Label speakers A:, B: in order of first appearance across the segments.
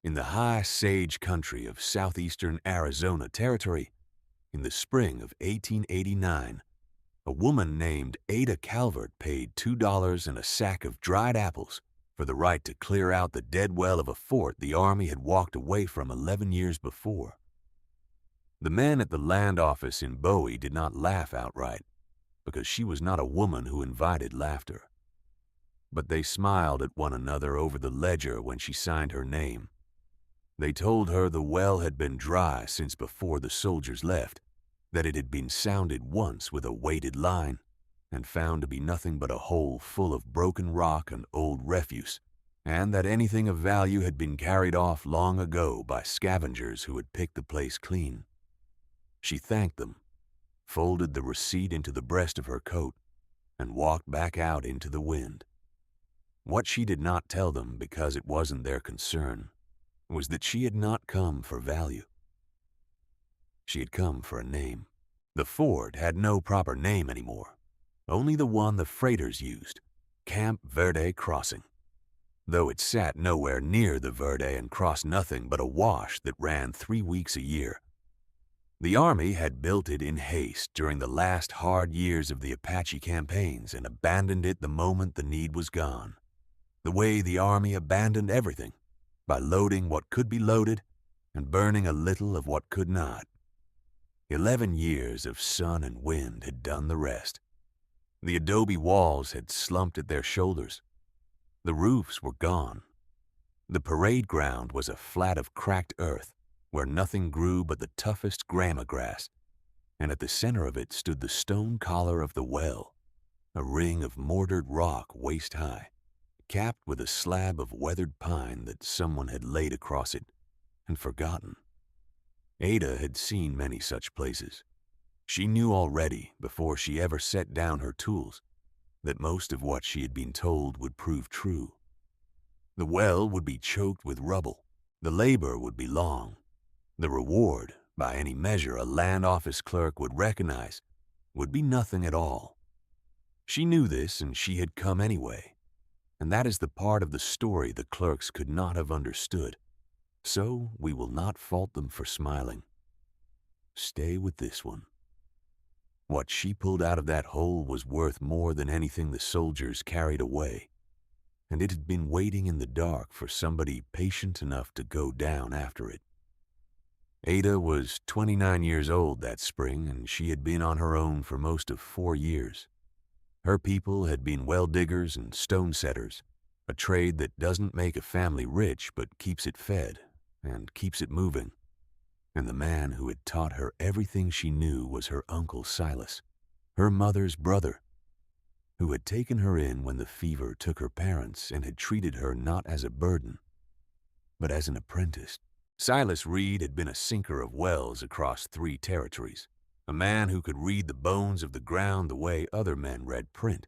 A: In the high sage country of southeastern Arizona Territory, in the spring of 1889, a woman named Ada Calvert paid $2 and a sack of dried apples for the right to clear out the dead well of a fort the Army had walked away from 11 years before. The men at the land office in Bowie did not laugh outright, because she was not a woman who invited laughter. But they smiled at one another over the ledger when she signed her name. They told her the well had been dry since before the soldiers left, that it had been sounded once with a weighted line, and found to be nothing but a hole full of broken rock and old refuse, and that anything of value had been carried off long ago by scavengers who had picked the place clean. She thanked them, folded the receipt into the breast of her coat, and walked back out into the wind. What she did not tell them, because it wasn't their concern, was that she had not come for value. She had come for a name. The fort had no proper name anymore, only the one the freighters used, Camp Verde Crossing, though it sat nowhere near the Verde and crossed nothing but a wash that ran 3 weeks a year. The Army had built it in haste during the last hard years of the Apache campaigns and abandoned it the moment the need was gone, the way the Army abandoned everything, by loading what could be loaded and burning a little of what could not. 11 years of sun and wind had done the rest. The adobe walls had slumped at their shoulders. The roofs were gone. The parade ground was a flat of cracked earth where nothing grew but the toughest grama grass, and at the center of it stood the stone collar of the well, a ring of mortared rock waist high, capped with a slab of weathered pine that someone had laid across it and forgotten. Ada had seen many such places. She knew already, before she ever set down her tools, that most of what she had been told would prove true. The well would be choked with rubble. The labor would be long. The reward, by any measure a land office clerk would recognize, would be nothing at all. She knew this, and she had come anyway. And that is the part of the story the clerks could not have understood. So we will not fault them for smiling. Stay with this one. What she pulled out of that hole was worth more than anything the soldiers carried away, and it had been waiting in the dark for somebody patient enough to go down after it. Ada was 29 years old that spring, and she had been on her own for most of 4 years. Her people had been well diggers and stone setters, a trade that doesn't make a family rich but keeps it fed and keeps it moving. And the man who had taught her everything she knew was her Uncle Silas, her mother's brother, who had taken her in when the fever took her parents and had treated her not as a burden, but as an apprentice. Silas Reed had been a sinker of wells across 3 territories, a man who could read the bones of the ground the way other men read print,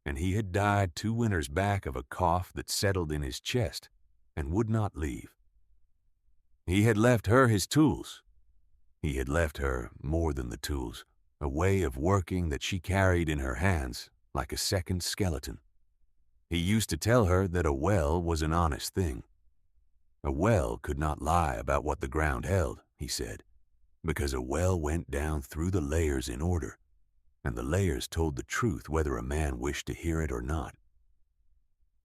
A: and he had died 2 winters back of a cough that settled in his chest and would not leave. He had left her his tools. He had left her more than the tools, a way of working that she carried in her hands like a second skeleton. He used to tell her that a well was an honest thing. A well could not lie about what the ground held, he said, because a well went down through the layers in order, and the layers told the truth whether a man wished to hear it or not.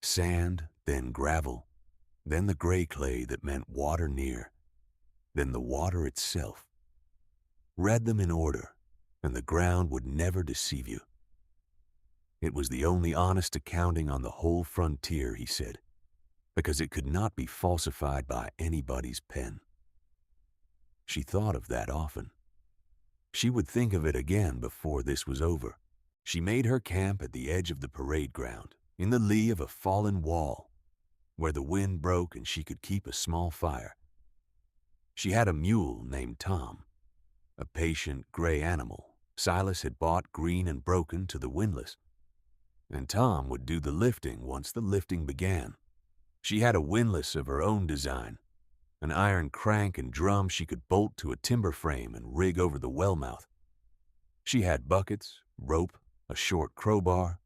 A: Sand, then gravel, then the gray clay that meant water near, then the water itself. Read them in order, and the ground would never deceive you. It was the only honest accounting on the whole frontier, he said, because it could not be falsified by anybody's pen. She thought of that often. She would think of it again before this was over. She made her camp at the edge of the parade ground, in the lee of a fallen wall, where the wind broke and she could keep a small fire. She had a mule named Tom, a patient gray animal Silas had bought green and broken to the windlass, and Tom would do the lifting once the lifting began. She had a windlass of her own design, an iron crank and drum she could bolt to a timber frame and rig over the well mouth. She had buckets, rope, a short crowbar,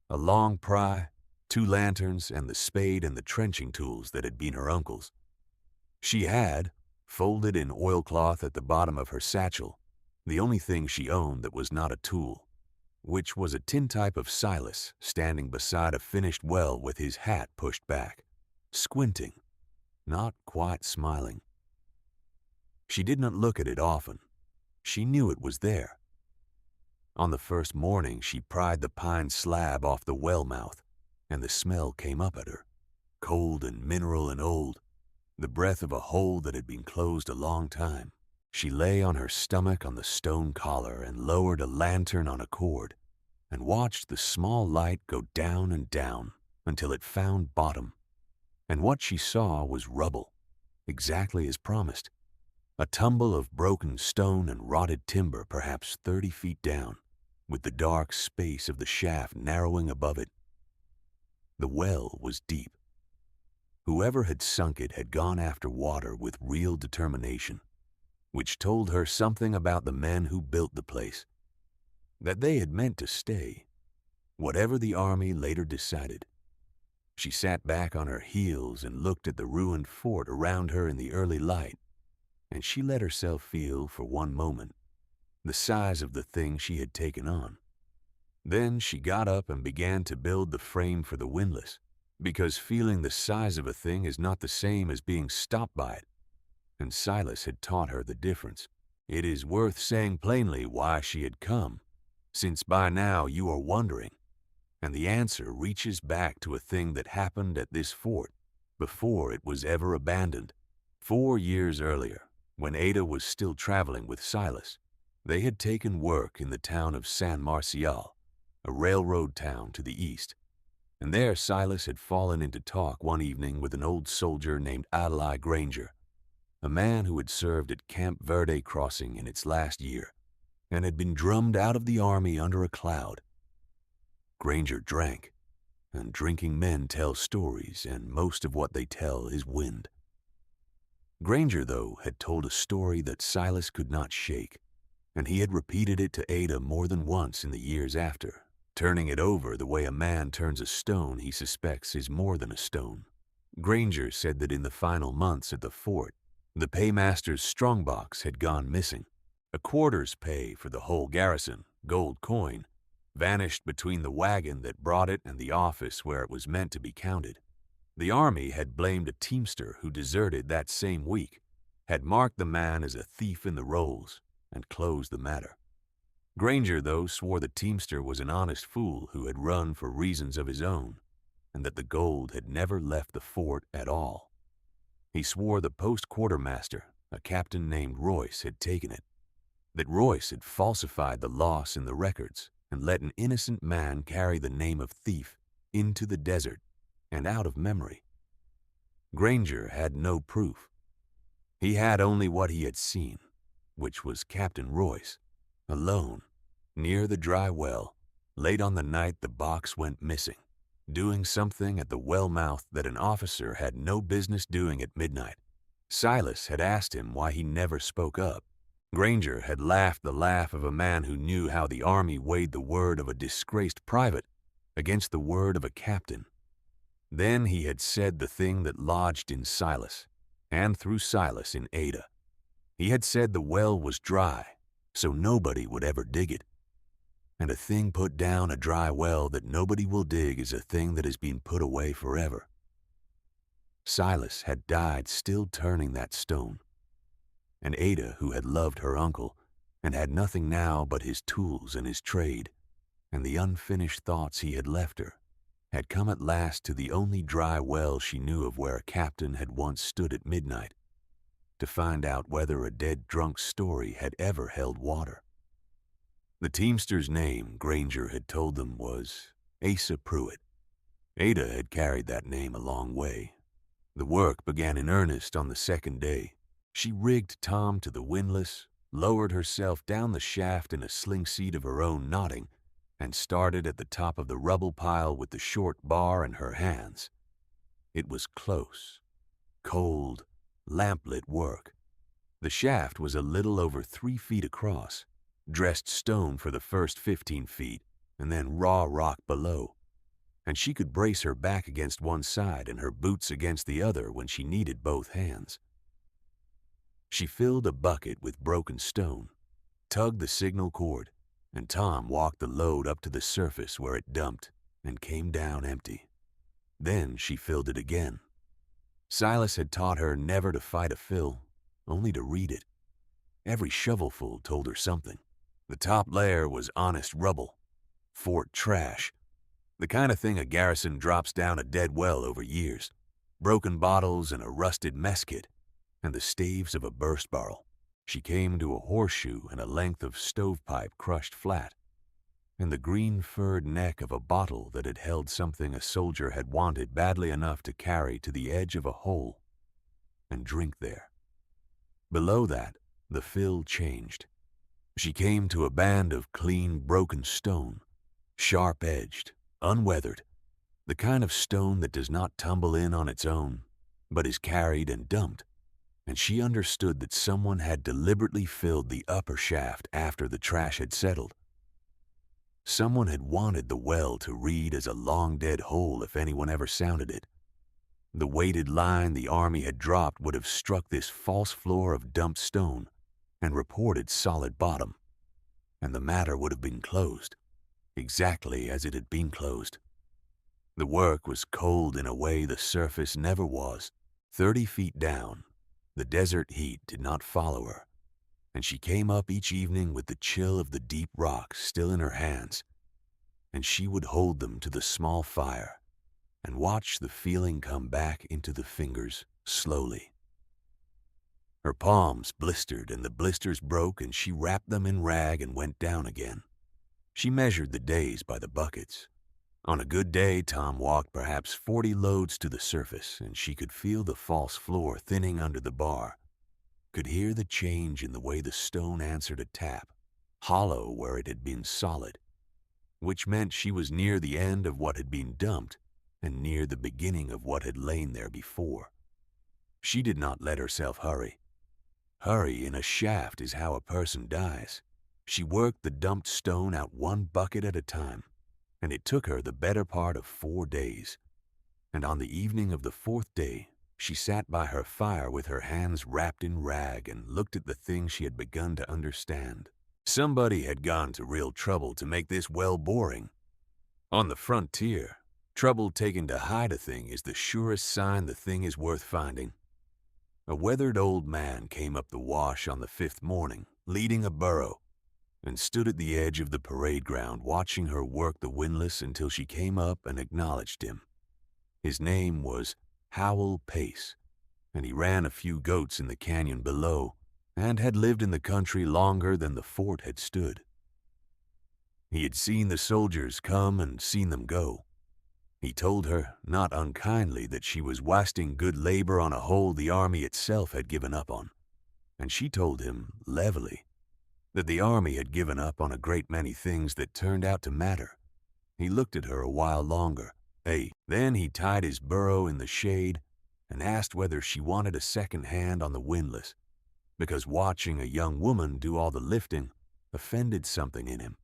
A: a long pry, 2 lanterns, and the spade and the trenching tools that had been her uncle's. She had, folded in oilcloth at the bottom of her satchel, the only thing she owned that was not a tool, which was a tintype of Silas standing beside a finished well with his hat pushed back, squinting, not quite smiling. She did not look at it often. She knew it was there. On the first morning, she pried the pine slab off the well mouth, and the smell came up at her, cold and mineral and old, the breath of a hole that had been closed a long time. She lay on her stomach on the stone collar and lowered a lantern on a cord and watched the small light go down and down until it found bottom. And what she saw was rubble, exactly as promised. A tumble of broken stone and rotted timber perhaps 30 feet down, with the dark space of the shaft narrowing above it. The well was deep. Whoever had sunk it had gone after water with real determination, which told her something about the men who built the place, that they had meant to stay, whatever the army later decided. She sat back on her heels and looked at the ruined fort around her in the early light, and she let herself feel for one moment the size of the thing she had taken on. Then she got up and began to build the frame for the windlass, because feeling the size of a thing is not the same as being stopped by it, and Silas had taught her the difference. It is worth saying plainly why she had come, since by now you are wondering, and the answer reaches back to a thing that happened at this fort before it was ever abandoned. 4 years earlier, when Ada was still traveling with Silas, they had taken work in the town of San Marcial, a railroad town to the east, and there Silas had fallen into talk one evening with an old soldier named Adlai Granger, a man who had served at Camp Verde Crossing in its last year and had been drummed out of the army under a cloud. Granger drank, and drinking men tell stories, and most of what they tell is wind. Granger, though, had told a story that Silas could not shake, and he had repeated it to Ada more than once in the years after, turning it over the way a man turns a stone he suspects is more than a stone. Granger said that in the final months at the fort, the paymaster's strongbox had gone missing. A quarter's pay for the whole garrison, gold coin, vanished between the wagon that brought it and the office where it was meant to be counted. The army had blamed a teamster who deserted that same week, had marked the man as a thief in the rolls, and closed the matter. Granger, though, swore the teamster was an honest fool who had run for reasons of his own, and that the gold had never left the fort at all. He swore the post quartermaster, a captain named Royce, had taken it, that Royce had falsified the loss in the records and let an innocent man carry the name of thief into the desert and out of memory. Granger had no proof. He had only what he had seen, which was Captain Royce, alone, near the dry well, late on the night the box went missing, doing something at the well mouth that an officer had no business doing at midnight. Silas had asked him why he never spoke up. Granger had laughed the laugh of a man who knew how the army weighed the word of a disgraced private against the word of a captain. Then he had said the thing that lodged in Silas, and through Silas in Ada. He had said the well was dry, so nobody would ever dig it. And a thing put down a dry well that nobody will dig is a thing that has been put away forever. Silas had died still turning that stone. And Ada, who had loved her uncle, and had nothing now but his tools and his trade, and the unfinished thoughts he had left her, had come at last to the only dry well she knew of where a captain had once stood at midnight, to find out whether a dead drunk's story had ever held water. The teamster's name, Granger had told them, was Asa Pruitt. Ada had carried that name a long way. The work began in earnest on the second day. She rigged Tom to the windlass, lowered herself down the shaft in a sling seat of her own knotting, and started at the top of the rubble pile with the short bar in her hands. It was close, cold, lamplit work. The shaft was a little over 3 feet across, dressed stone for the first 15 feet, and then raw rock below, and she could brace her back against one side and her boots against the other when she needed both hands. She filled a bucket with broken stone, tugged the signal cord, and Tom walked the load up to the surface where it dumped and came down empty. Then she filled it again. Silas had taught her never to fight a fill, only to read it. Every shovelful told her something. The top layer was honest rubble, fort trash, the kind of thing a garrison drops down a dead well over years. Broken bottles and a rusted mess kit, and the staves of a burst barrel. She came to a horseshoe and a length of stovepipe crushed flat, and the green furred neck of a bottle that had held something a soldier had wanted badly enough to carry to the edge of a hole and drink there. Below that, the fill changed. She came to a band of clean, broken stone, sharp-edged, unweathered, the kind of stone that does not tumble in on its own, but is carried and dumped, and she understood that someone had deliberately filled the upper shaft after the trash had settled. Someone had wanted the well to read as a long-dead hole if anyone ever sounded it. The weighted line the army had dropped would have struck this false floor of dumped stone and reported solid bottom, and the matter would have been closed, exactly as it had been closed. The work was cold in a way the surface never was. 30 feet down, the desert heat did not follow her, and she came up each evening with the chill of the deep rock still in her hands, and she would hold them to the small fire and watch the feeling come back into the fingers slowly. Her palms blistered and the blisters broke, and she wrapped them in rag and went down again. She measured the days by the buckets. On a good day, Tom walked perhaps 40 loads to the surface, and she could feel the false floor thinning under the bar, could hear the change in the way the stone answered a tap, hollow where it had been solid, which meant she was near the end of what had been dumped and near the beginning of what had lain there before. She did not let herself hurry. Hurry in a shaft is how a person dies. She worked the dumped stone out one bucket at a time, and it took her the better part of 4 days. And on the evening of the 4th day, she sat by her fire with her hands wrapped in rag and looked at the thing she had begun to understand. Somebody had gone to real trouble to make this well boring. On the frontier, trouble taken to hide a thing is the surest sign the thing is worth finding. A weathered old man came up the wash on the 5th morning, leading a burro, and stood at the edge of the parade ground watching her work the windlass until she came up and acknowledged him. His name was Howell Pace, and he ran a few goats in the canyon below and had lived in the country longer than the fort had stood. He had seen the soldiers come and seen them go. He told her, not unkindly, that she was wasting good labor on a hole the army itself had given up on, and she told him, levelly, that the army had given up on a great many things that turned out to matter. He looked at her a while longer. Then he tied his burro in the shade and asked whether she wanted a second hand on the windlass, because watching a young woman do all the lifting offended something in him,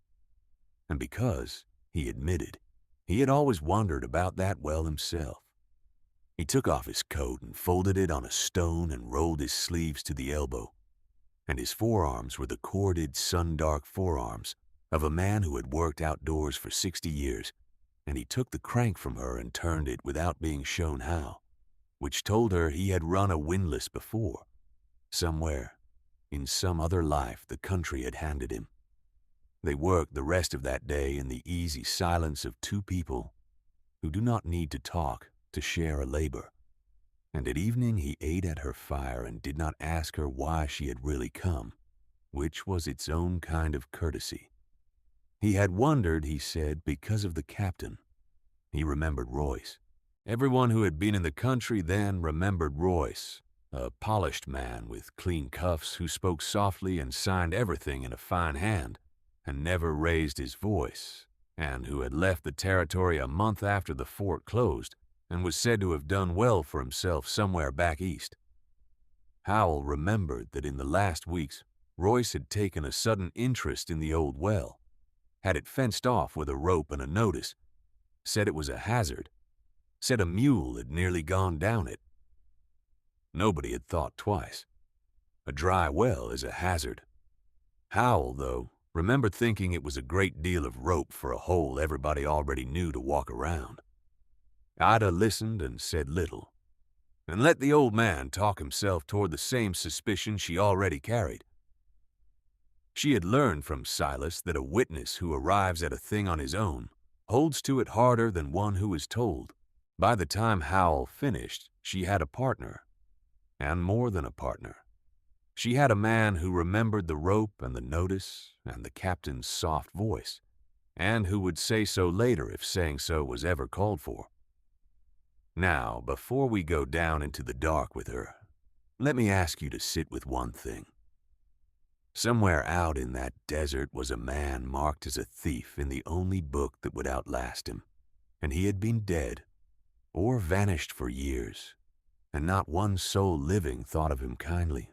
A: and because, he admitted, he had always wondered about that well himself. He took off his coat and folded it on a stone and rolled his sleeves to the elbow, and his forearms were the corded, sun-dark forearms of a man who had worked outdoors for 60 years, and he took the crank from her and turned it without being shown how, which told her he had run a windlass before, somewhere, in some other life the country had handed him. They worked the rest of that day in the easy silence of two people who do not need to talk to share a labor. And at evening he ate at her fire and did not ask her why she had really come, which was its own kind of courtesy. He had wondered, he said, because of the captain. He remembered Royce. Everyone who had been in the country then remembered Royce, a polished man with clean cuffs who spoke softly and signed everything in a fine hand, and never raised his voice, and who had left the territory a month after the fort closed, and was said to have done well for himself somewhere back east. Howell remembered that in the last weeks Royce had taken a sudden interest in the old well, had it fenced off with a rope and a notice, said it was a hazard, said a mule had nearly gone down it. Nobody had thought twice. A dry well is a hazard. Howell, though, remembered thinking it was a great deal of rope for a hole everybody already knew to walk around. Ida listened and said little, and let the old man talk himself toward the same suspicion she already carried. She had learned from Silas that a witness who arrives at a thing on his own holds to it harder than one who is told. By the time Howell finished, she had a partner, and more than a partner. She had a man who remembered the rope and the notice and the captain's soft voice, and who would say so later if saying so was ever called for. Now, before we go down into the dark with her, let me ask you to sit with one thing. Somewhere out in that desert was a man marked as a thief in the only book that would outlast him, and he had been dead or vanished for years, and not one soul living thought of him kindly.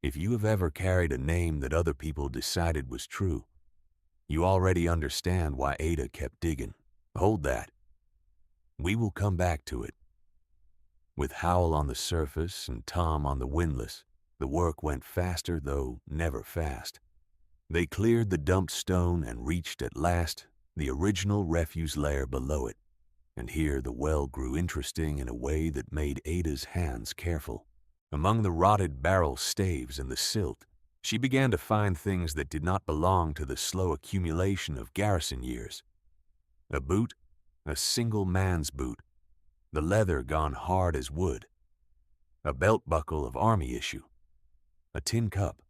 A: If you have ever carried a name that other people decided was true, you already understand why Ada kept digging. Hold that. We will come back to it. With Howell on the surface and Tom on the windlass, the work went faster, though never fast. They cleared the dumped stone and reached at last the original refuse layer below it, and here the well grew interesting in a way that made Ada's hands careful. Among the rotted barrel staves and the silt, she began to find things that did not belong to the slow accumulation of garrison years. A boot, a single man's boot, the leather gone hard as wood, a belt buckle of army issue, a tin cup,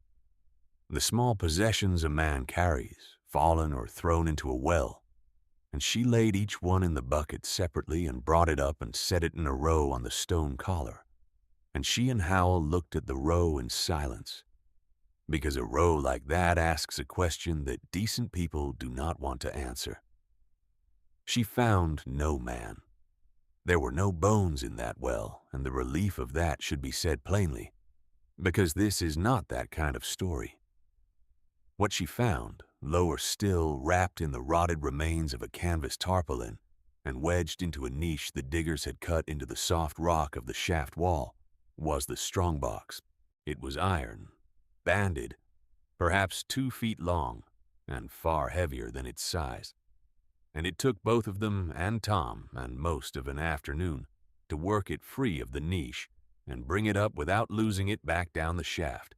A: the small possessions a man carries, fallen or thrown into a well, and she laid each one in the bucket separately and brought it up and set it in a row on the stone collar. And she and Howell looked at the row in silence, because a row like that asks a question that decent people do not want to answer. She found no man. There were no bones in that well, and the relief of that should be said plainly, because this is not that kind of story. What she found, lower still, wrapped in the rotted remains of a canvas tarpaulin and wedged into a niche the diggers had cut into the soft rock of the shaft wall, was the strongbox. It was iron, banded, perhaps 2 feet long, and far heavier than its size. And it took both of them and Tom and most of an afternoon to work it free of the niche and bring it up without losing it back down the shaft.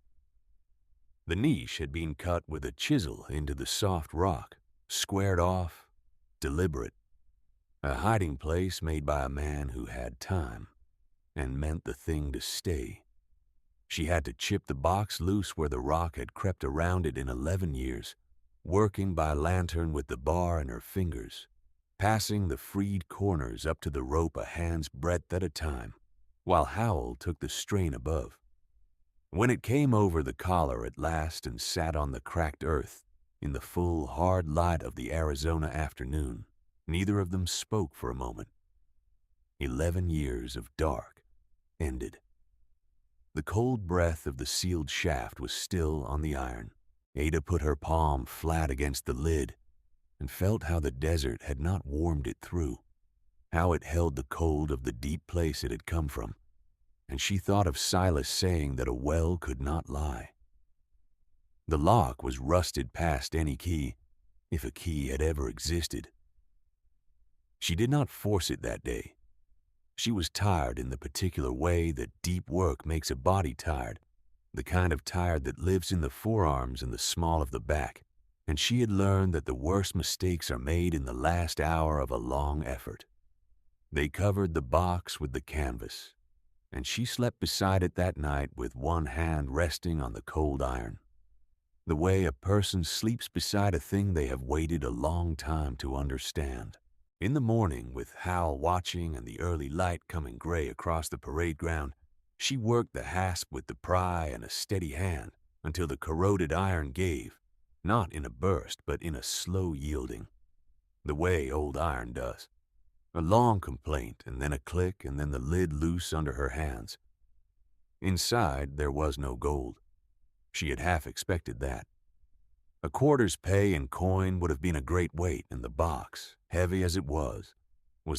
A: The niche had been cut with a chisel into the soft rock, squared off, deliberate, a hiding place made by a man who had time and meant the thing to stay. She had to chip the box loose where the rock had crept around it in 11 years, working by lantern with the bar in her fingers, passing the freed corners up to the rope a hand's breadth at a time, while Howell took the strain above. When it came over the collar at last and sat on the cracked earth in the full, hard light of the Arizona afternoon, neither of them spoke for a moment. 11 years of dark ended. The cold breath of the sealed shaft was still on the iron. Ada put her palm flat against the lid and felt how the desert had not warmed it through, how it held the cold of the deep place it had come from, and she thought of Silas saying that a well could not lie. The lock was rusted past any key, if a key had ever existed. She did not force it that day. She was tired in the particular way that deep work makes a body tired, the kind of tired that lives in the forearms and the small of the back, and she had learned that the worst mistakes are made in the last hour of a long effort. They covered the box with the canvas, and she slept beside it that night with one hand resting on the cold iron, the way a person sleeps beside a thing they have waited a long time to understand. In the morning, with Hal watching and the early light coming gray across the parade ground, she worked the hasp with the pry and a steady hand until the corroded iron gave, not in a burst but in a slow yielding, the way old iron does. A long complaint, and then a click, and then the lid loose under her hands. Inside there was no gold. She had half expected that. A quarter's pay in coin would have been a great weight, and the box, heavy as it was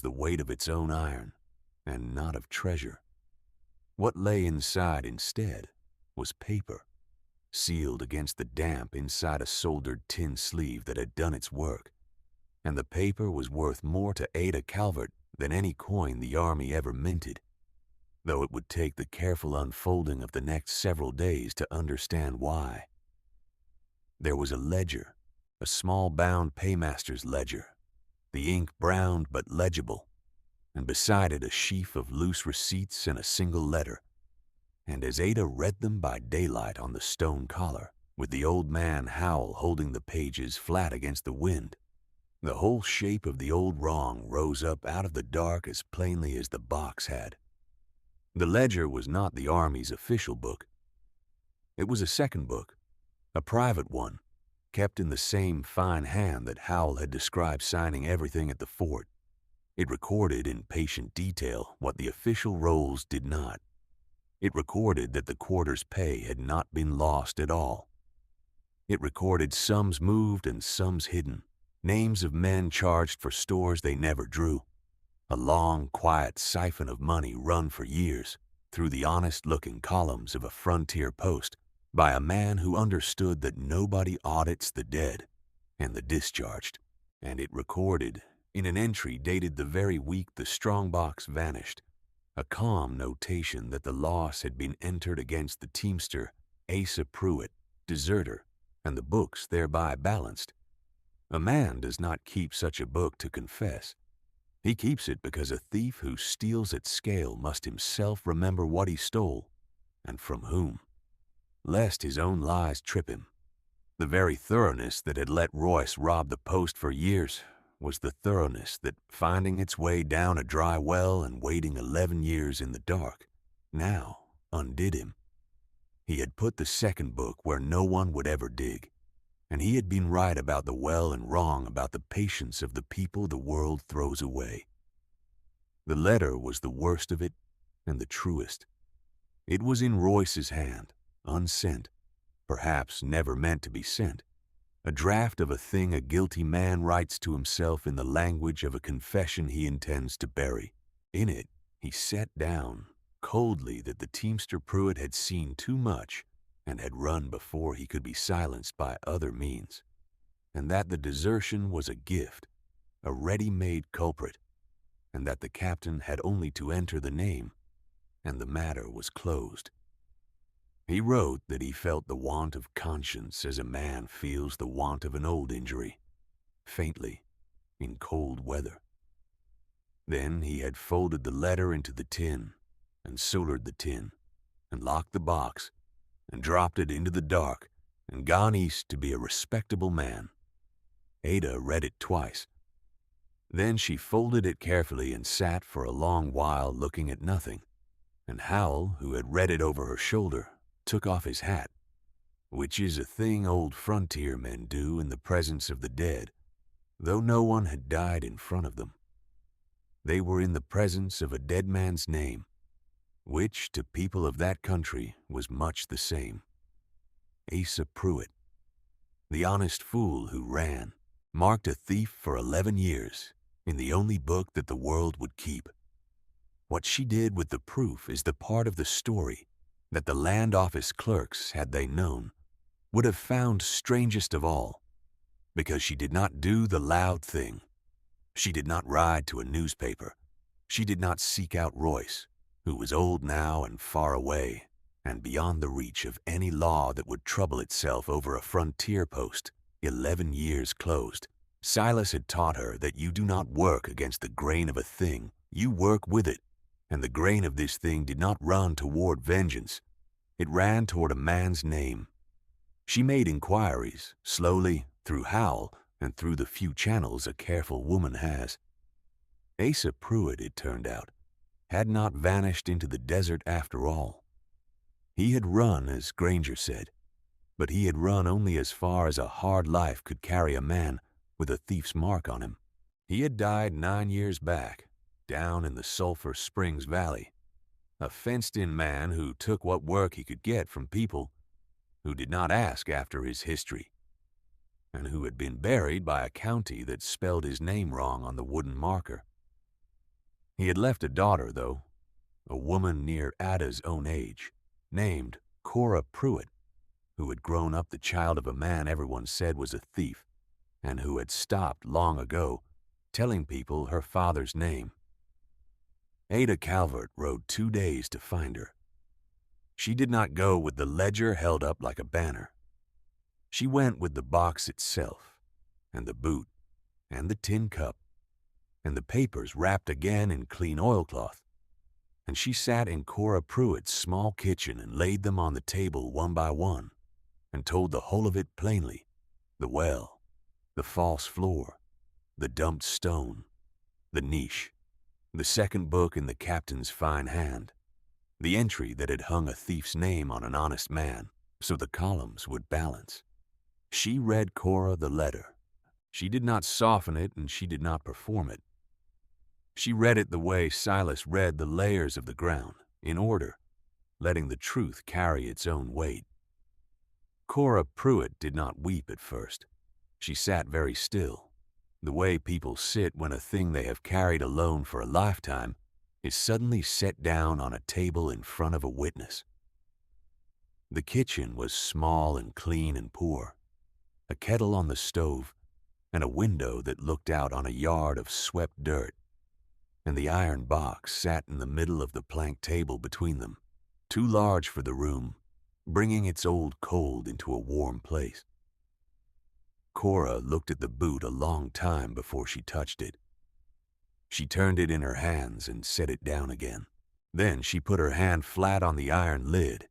A: the weight of its own iron, and not of treasure. What lay inside instead? was paper, sealed against the damp inside a soldered tin sleeve that had done its work. And the paper was worth more to Ada Calvert than any coin the Army ever minted, though it would take the careful unfolding of the next several days to understand why. There was a ledger, a small bound paymaster's ledger, the ink browned but legible, and beside it a sheaf of loose receipts and a single letter. And as Ada read them by daylight on the stone collar, with the old man Howell holding the pages flat against the wind, the whole shape of the old wrong rose up out of the dark as plainly as the box had. The ledger was not the Army's official book. It was a second book, a private one, kept in the same fine hand that Howell had described signing everything at the fort. It recorded in patient detail what the official rolls did not. It recorded that the quarter's pay had not been lost at all. It recorded sums moved and sums hidden, names of men charged for stores they never drew, a long, quiet siphon of money run for years through the honest-looking columns of a frontier post by a man who understood that nobody audits the dead and the discharged. And it recorded, in an entry dated the very week the strongbox vanished, a calm notation that the loss had been entered against the teamster, Asa Pruitt, deserter, and the books thereby balanced. A man does not keep such a book to confess. He keeps it because a thief who steals at scale must himself remember what he stole, and from whom, lest his own lies trip him. The very thoroughness that had let Royce rob the post for years was the thoroughness that, finding its way down a dry well and waiting 11 years in the dark, now undid him. He had put the second book where no one would ever dig, and he had been right about the well and wrong about the patience of the people the world throws away. The letter was the worst of it and the truest. It was in Royce's hand, unsent, perhaps never meant to be sent, a draft of a thing a guilty man writes to himself in the language of a confession he intends to bury. In it, he set down, coldly, that the teamster Pruitt had seen too much and had run before he could be silenced by other means, and that the desertion was a gift, a ready-made culprit, and that the captain had only to enter the name, and the matter was closed. He wrote that he felt the want of conscience as a man feels the want of an old injury, faintly, in cold weather. Then he had folded the letter into the tin, and soldered the tin, and locked the box, and dropped it into the dark, and gone east to be a respectable man. Ada read it twice. Then she folded it carefully and sat for a long while looking at nothing, and Howell, who had read it over her shoulder, took off his hat, which is a thing old frontier men do in the presence of the dead, though no one had died in front of them. They were in the presence of a dead man's name, which to people of that country was much the same. Asa Pruitt, the honest fool who ran, marked a thief for 11 years in the only book that the world would keep. What she did with the proof is the part of the story that the land office clerks, had they known, would have found strangest of all, because she did not do the loud thing. She did not ride to a newspaper. She did not seek out Royce, who was old now and far away, and beyond the reach of any law that would trouble itself over a frontier post, 11 years closed. Silas had taught her that you do not work against the grain of a thing, you work with it, and the grain of this thing did not run toward vengeance. It ran toward a man's name. She made inquiries, slowly, through Howell, and through the few channels a careful woman has. Asa Pruitt, it turned out, had not vanished into the desert after all. He had run, as Granger said, but he had run only as far as a hard life could carry a man with a thief's mark on him. He had died 9 years back, down in the Sulphur Springs Valley, a fenced-in man who took what work he could get from people who did not ask after his history, and who had been buried by a county that spelled his name wrong on the wooden marker. He had left a daughter, though, a woman near Ada's own age, named, Cora Pruitt, who had grown up the child of a man everyone said was a thief, and who had stopped long ago telling people her father's name. Ada Calvert rode 2 days to find her. She did not go with the ledger held up like a banner. She went with the box itself, and the boot, and the tin cup, and the papers wrapped again in clean oilcloth. And she sat in Cora Pruitt's small kitchen and laid them on the table one by one, and told the whole of it plainly: the well, the false floor, the dumped stone, the niche, the second book in the captain's fine hand, the entry that had hung a thief's name on an honest man so the columns would balance. She read Cora the letter. She did not soften it, and she did not perform it. She read it the way Silas read the layers of the ground, in order, letting the truth carry its own weight. Cora Pruitt did not weep at first. She sat very still, the way people sit when a thing they have carried alone for a lifetime is suddenly set down on a table in front of a witness. The kitchen was small and clean and poor, a kettle on the stove, and a window that looked out on a yard of swept dirt, and the iron box sat in the middle of the plank table between them, too large for the room, bringing its old cold into a warm place. Cora looked at the boot a long time before she touched it. She turned it in her hands and set it down again. Then she put her hand flat on the iron lid,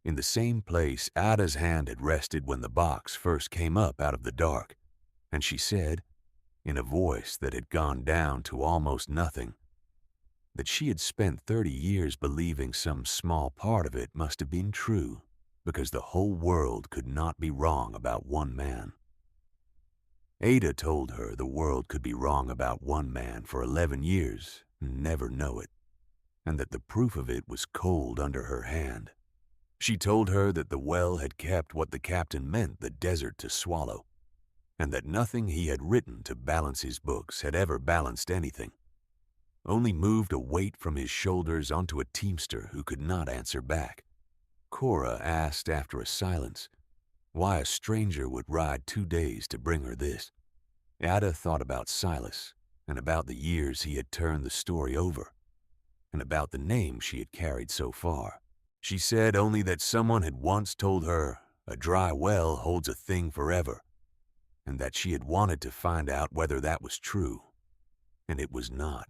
A: in the same place Ada's hand had rested when the box first came up out of the dark, and she said, in a voice that had gone down to almost nothing, that she had spent 30 years believing some small part of it must have been true, because the whole world could not be wrong about one man. Ada told her the world could be wrong about one man for 11 years and never know it, and that the proof of it was cold under her hand. She told her that the well had kept what the captain meant the desert to swallow, and that nothing he had written to balance his books had ever balanced anything, only moved a weight from his shoulders onto a teamster who could not answer back. Cora asked after a silence why a stranger would ride 2 days to bring her this. Ada thought about Silas, and about the years he had turned the story over, and about the name she had carried so far. She said only that someone had once told her a dry well holds a thing forever, and that she had wanted to find out whether that was true, and it was not.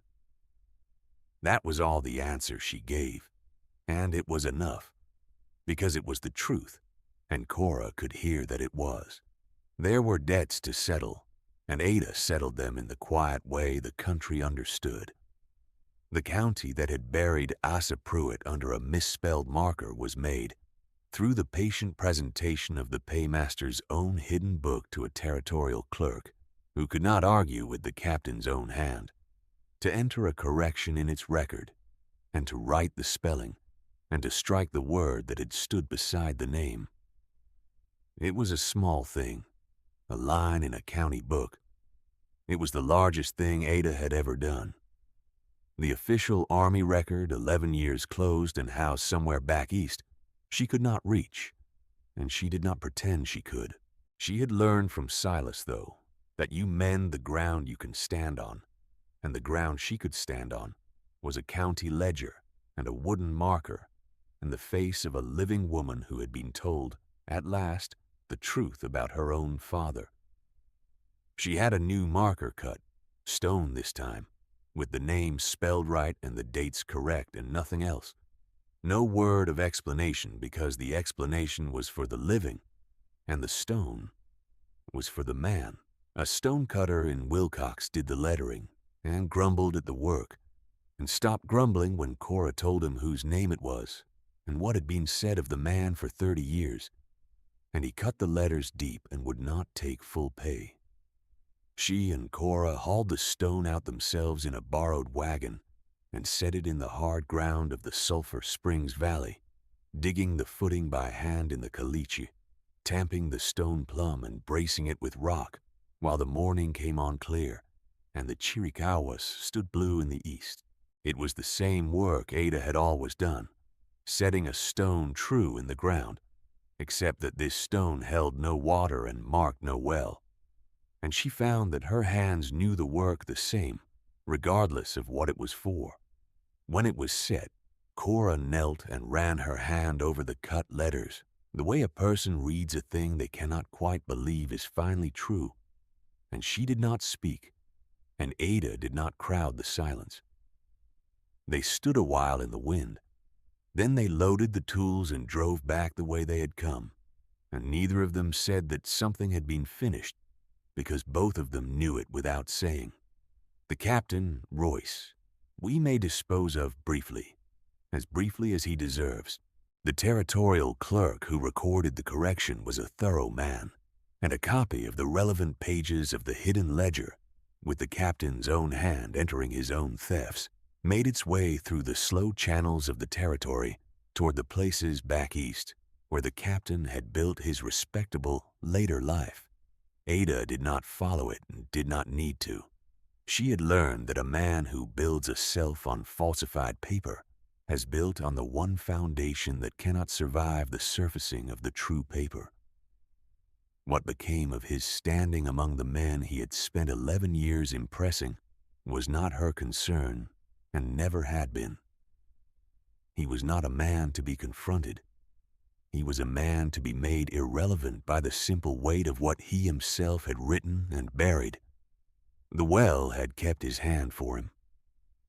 A: That was all the answer she gave, and it was enough, because it was the truth, and Cora could hear that it was. There were debts to settle, and Ada settled them in the quiet way the country understood. The county that had buried Asa Pruitt under a misspelled marker was made, through the patient presentation of the paymaster's own hidden book to a territorial clerk, who could not argue with the captain's own hand, to enter a correction in its record, and to write the spelling, and to strike the word that had stood beside the name. It was a small thing, a line in a county book. It was the largest thing Ada had ever done. The official Army record, 11 years closed and housed somewhere back east, she could not reach, and she did not pretend she could. She had learned from Silas, though, that you mend the ground you can stand on, and the ground she could stand on was a county ledger and a wooden marker and the face of a living woman who had been told, at last, the truth about her own father. She had a new marker cut, stone this time, with the name spelled right and the dates correct and nothing else. No word of explanation, because the explanation was for the living, and the stone was for the man. A stonecutter in Wilcox did the lettering, and grumbled at the work, and stopped grumbling when Cora told him whose name it was, and what had been said of the man for 30 years, and he cut the letters deep and would not take full pay. She and Cora hauled the stone out themselves in a borrowed wagon and set it in the hard ground of the Sulphur Springs Valley, digging the footing by hand in the caliche, tamping the stone plumb and bracing it with rock, while the morning came on clear and the Chiricahuas stood blue in the east. It was the same work Ada had always done, setting a stone true in the ground, except that this stone held no water and marked no well. And she found that her hands knew the work the same, regardless of what it was for. When it was set, Cora knelt and ran her hand over the cut letters, the way a person reads a thing they cannot quite believe is finally true. And she did not speak, and Ada did not crowd the silence. They stood a while in the wind. Then they loaded the tools and drove back the way they had come, and neither of them said that something had been finished, because both of them knew it without saying. The captain, Royce, we may dispose of briefly as he deserves. The territorial clerk who recorded the correction was a thorough man, and a copy of the relevant pages of the hidden ledger, with the captain's own hand entering his own thefts, made its way through the slow channels of the territory toward the places back east, where the captain had built his respectable later life. Ada did not follow it and did not need to. She had learned that a man who builds a self on falsified paper has built on the one foundation that cannot survive the surfacing of the true paper. What became of his standing among the men he had spent 11 years impressing was not her concern and never had been. He was not a man to be confronted. He was a man to be made irrelevant by the simple weight of what he himself had written and buried. The well had kept his hand for him.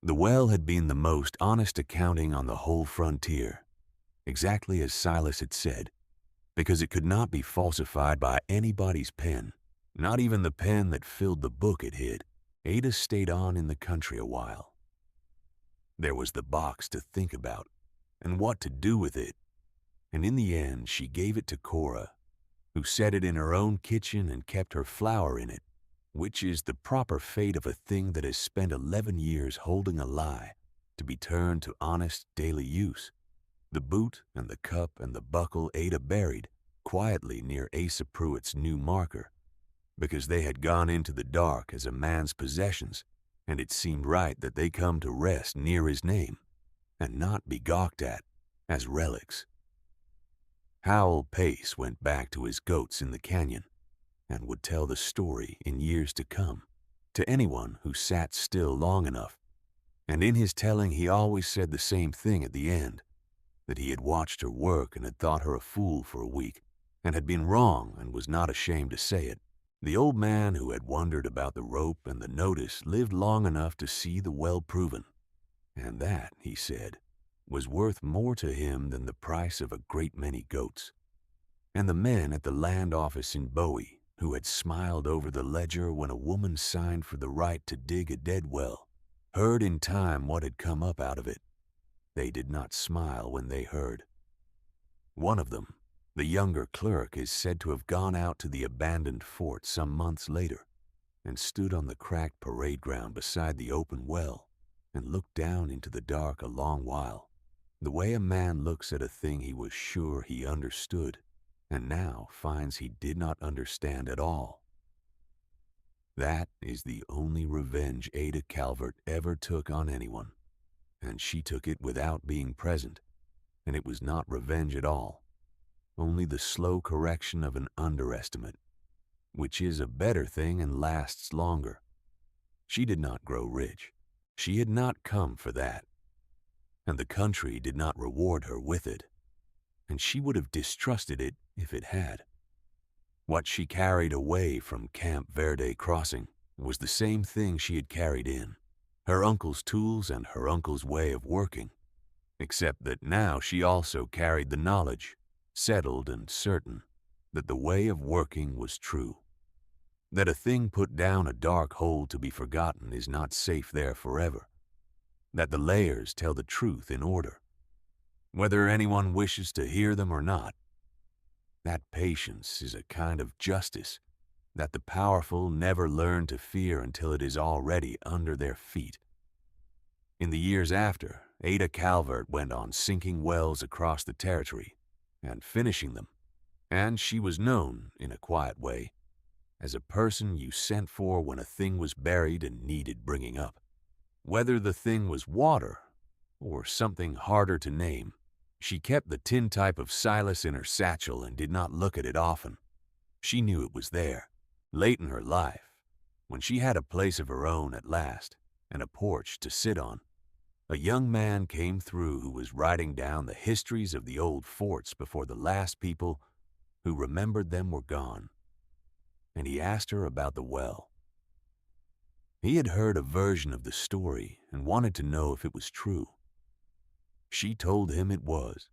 A: The well had been the most honest accounting on the whole frontier, exactly as Silas had said, because it could not be falsified by anybody's pen, not even the pen that filled the book it hid. Ada stayed on in the country a while. There was the box to think about, and what to do with it, and in the end she gave it to Cora, who set it in her own kitchen and kept her flour in it, which is the proper fate of a thing that has spent 11 years holding a lie to be turned to honest daily use. The boot and the cup and the buckle Ada buried quietly near Asa Pruitt's new marker, because they had gone into the dark as a man's possessions, and it seemed right that they come to rest near his name and not be gawked at as relics. Howell Pace went back to his goats in the canyon and would tell the story in years to come to anyone who sat still long enough, and in his telling he always said the same thing at the end, that he had watched her work and had thought her a fool for a week, and had been wrong and was not ashamed to say it. The old man who had wondered about the rope and the notice lived long enough to see the well proven, and that, he said, was worth more to him than the price of a great many goats. And the men at the land office in Bowie, who had smiled over the ledger when a woman signed for the right to dig a dead well, heard in time what had come up out of it. They did not smile when they heard. One of them, the younger clerk, is said to have gone out to the abandoned fort some months later and stood on the cracked parade ground beside the open well and looked down into the dark a long while, the way a man looks at a thing he was sure he understood and now finds he did not understand at all. That is the only revenge Ada Calvert ever took on anyone, and she took it without being present, and it was not revenge at all, only the slow correction of an underestimate, which is a better thing and lasts longer. She did not grow rich. She had not come for that, and the country did not reward her with it, and she would have distrusted it if it had. What she carried away from Camp Verde Crossing was the same thing she had carried in, her uncle's tools and her uncle's way of working, except that now she also carried the knowledge, settled and certain, that the way of working was true, that a thing put down a dark hole to be forgotten is not safe there forever, that the layers tell the truth in order, whether anyone wishes to hear them or not. That patience is a kind of justice that the powerful never learn to fear until it is already under their feet. In the years after, Ada Calvert went on sinking wells across the territory and finishing them, and she was known, in a quiet way, as a person you sent for when a thing was buried and needed bringing up. Whether the thing was water or something harder to name, She kept the tintype of Silas in her satchel and did not look at it often. She knew it was there, late in her life, when she had a place of her own at last and a porch to sit on. A young man came through who was writing down the histories of the old forts before the last people who remembered them were gone, and he asked her about the well. He had heard a version of the story and wanted to know if it was true. She told him it was.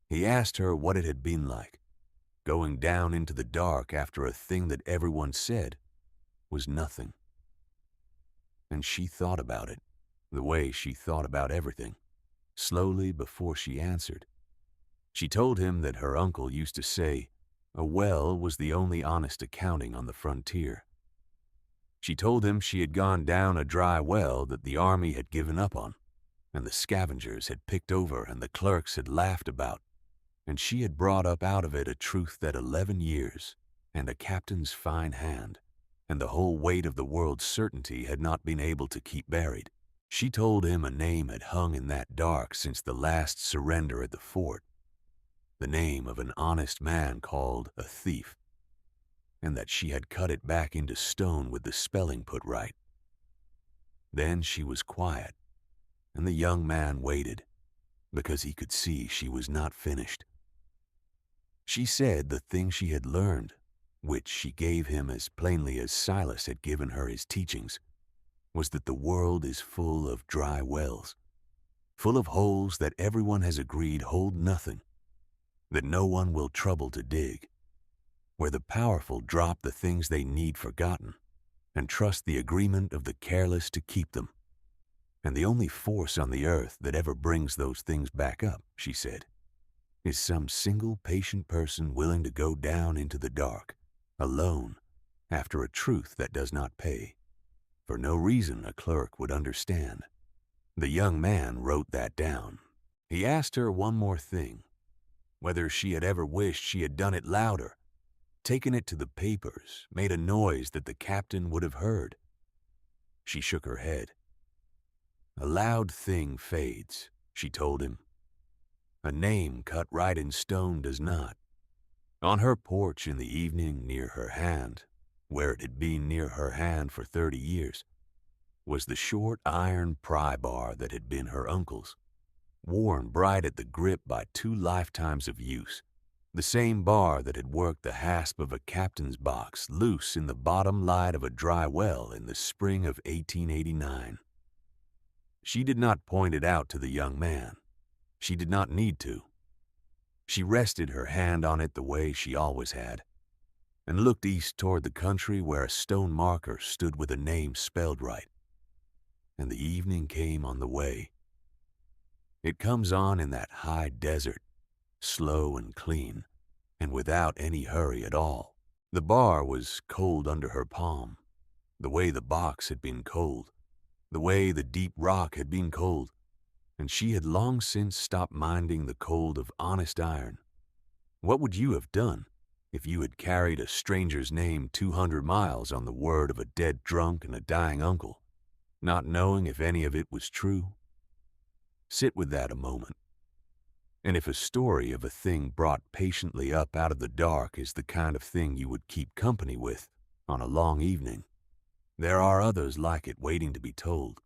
A: He asked her what it had been like, going down into the dark after a thing that everyone said was nothing. And she thought about it, the way she thought about everything, slowly before she answered. She told him that her uncle used to say a well was the only honest accounting on the frontier. She told him she had gone down a dry well that the army had given up on, and the scavengers had picked over and the clerks had laughed about, and she had brought up out of it a truth that 11 years and a captain's fine hand and the whole weight of the world's certainty had not been able to keep buried. She told him a name had hung in that dark since the last surrender at the fort, the name of an honest man called a thief, and that she had cut it back into stone with the spelling put right. Then she was quiet, and the young man waited, because he could see she was not finished. She said the thing she had learned, which she gave him as plainly as Silas had given her his teachings, was that the world is full of dry wells, full of holes that everyone has agreed hold nothing, that no one will trouble to dig, where the powerful drop the things they need forgotten and trust the agreement of the careless to keep them. And the only force on the earth that ever brings those things back up, she said, is some single patient person willing to go down into the dark, alone, after a truth that does not pay, for no reason a clerk would understand. The young man wrote that down. He asked her one more thing, whether she had ever wished she had done it louder, taken it to the papers, made a noise that the captain would have heard. She shook her head. A loud thing fades, she told him. A name cut right in stone does not. On her porch in the evening near her hand, where it had been near her hand for 30 years, was the short iron pry bar that had been her uncle's, worn bright at the grip by 2 lifetimes of use, the same bar that had worked the hasp of a captain's box loose in the bottom light of a dry well in the spring of 1889. She did not point it out to the young man. She did not need to. She rested her hand on it the way she always had, and looked east toward the country where a stone marker stood with a name spelled right. And the evening came on the way. It comes on in that high desert, slow and clean, and without any hurry at all. The bar was cold under her palm, the way the box had been cold, the way the deep rock had been cold, and she had long since stopped minding the cold of honest iron. What would you have done if you had carried a stranger's name 200 miles on the word of a dead drunk and a dying uncle, not knowing if any of it was true? Sit with that a moment. And if a story of a thing brought patiently up out of the dark is the kind of thing you would keep company with on a long evening, there are others like it waiting to be told.